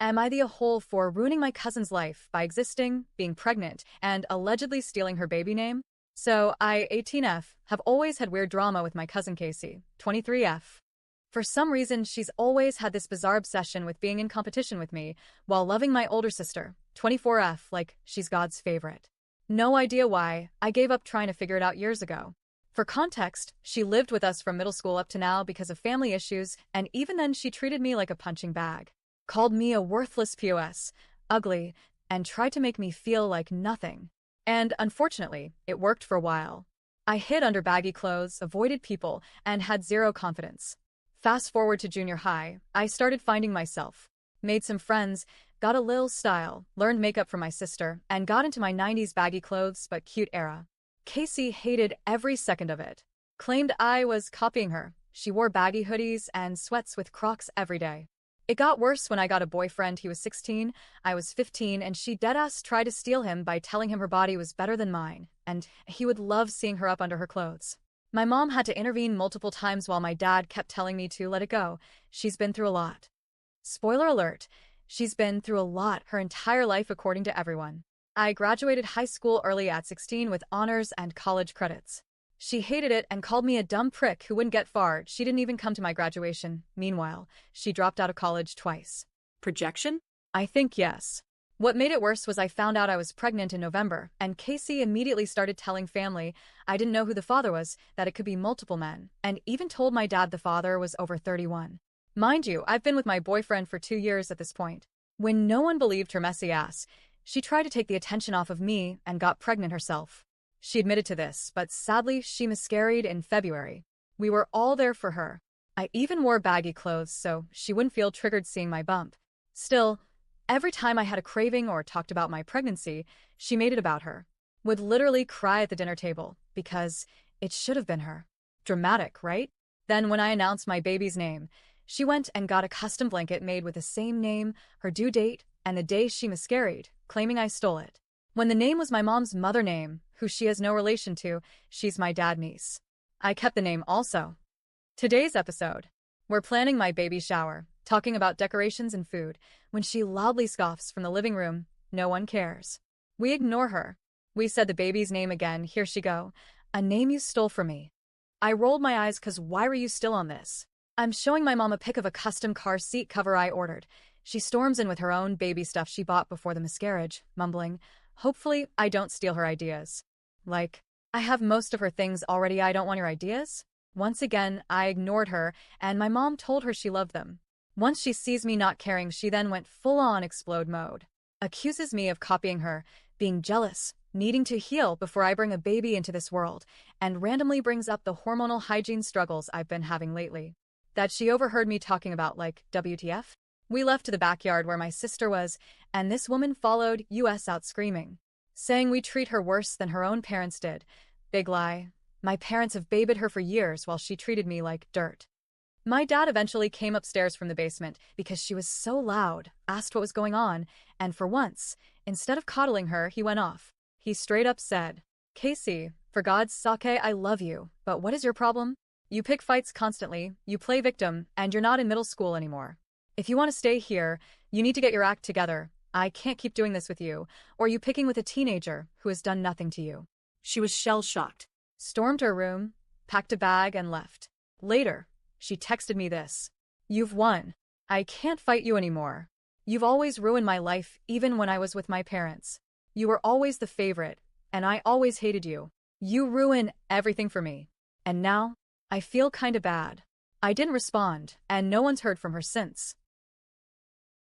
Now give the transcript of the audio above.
Am I the a-hole for ruining my cousin's life by existing, being pregnant, and allegedly stealing her baby name? So, I, 18F, have always had weird drama with my cousin Casey, 23F. For some reason, she's always had this bizarre obsession with being in competition with me, while loving my older sister, 24F, like she's God's favorite. No idea why, I gave up trying to figure it out years ago. For context, she lived with us from middle school up to now because of family issues, and even then she treated me like a punching bag. Called me a worthless POS, ugly, and tried to make me feel like nothing. And unfortunately, it worked for a while. I hid under baggy clothes, avoided people, and had zero confidence. Fast forward to junior high, I started finding myself. Made some friends, got a lil style, learned makeup from my sister, and got into my 90s baggy clothes but cute era. Casey hated every second of it. Claimed I was copying her. She wore baggy hoodies and sweats with Crocs every day. It got worse when I got a boyfriend. He was 16, I was 15, and she deadass tried to steal him by telling him her body was better than mine, and he would love seeing her up under her clothes. My mom had to intervene multiple times while my dad kept telling me to let it go. She's been through a lot. Spoiler alert, she's been through a lot her entire life according to everyone. I graduated high school early at 16 with honors and college credits. She hated it and called me a dumb prick who wouldn't get far. She didn't even come to my graduation. Meanwhile, she dropped out of college twice. Projection? I think yes. What made it worse was I found out I was pregnant in November, and Casey immediately started telling family I didn't know who the father was, that it could be multiple men, and even told my dad the father was over 31. Mind you, I've been with my boyfriend for 2 years at this point. When no one believed her messy ass, she tried to take the attention off of me and got pregnant herself. She admitted to this, but sadly she miscarried in February. We were all there for her. I even wore baggy clothes so she wouldn't feel triggered seeing my bump. Still, every time I had a craving or talked about my pregnancy, she made it about her. Would literally cry at the dinner table, because it should have been her. Dramatic, right? Then when I announced my baby's name, she went and got a custom blanket made with the same name, her due date, and the day she miscarried, claiming I stole it. When the name was my mom's mother name, who she has no relation to, she's my dad's niece. I kept the name also. Today's episode, we're planning my baby shower, talking about decorations and food, when she loudly scoffs from the living room, no one cares. We ignore her. We said the baby's name again, here she go, a name you stole from me. I rolled my eyes cause why were you still on this? I'm showing my mom a pic of a custom car seat cover I ordered. She storms in with her own baby stuff she bought before the miscarriage, mumbling, hopefully I don't steal her ideas. Like, I have most of her things already, I don't want your ideas? Once again, I ignored her, and my mom told her she loved them. Once she sees me not caring, she then went full-on explode mode. Accuses me of copying her, being jealous, needing to heal before I bring a baby into this world, and randomly brings up the hormonal hygiene struggles I've been having lately. That she overheard me talking about, like, WTF? We left to the backyard where my sister was, and this woman followed us out screaming, saying we treat her worse than her own parents did. Big lie. My parents have babied her for years while she treated me like dirt. My dad eventually came upstairs from the basement because she was so loud, asked what was going on, and for once, instead of coddling her, he went off. He straight up said, Casey, for God's sake, I love you, but what is your problem? You pick fights constantly, you play victim, and you're not in middle school anymore. If you want to stay here, you need to get your act together. I can't keep doing this with you, or you picking with a teenager who has done nothing to you. She was shell-shocked. Stormed her room, packed a bag, and left. Later, she texted me this. You've won. I can't fight you anymore. You've always ruined my life, even when I was with my parents. You were always the favorite, and I always hated you. You ruin everything for me. And now, I feel kinda bad. I didn't respond, and no one's heard from her since.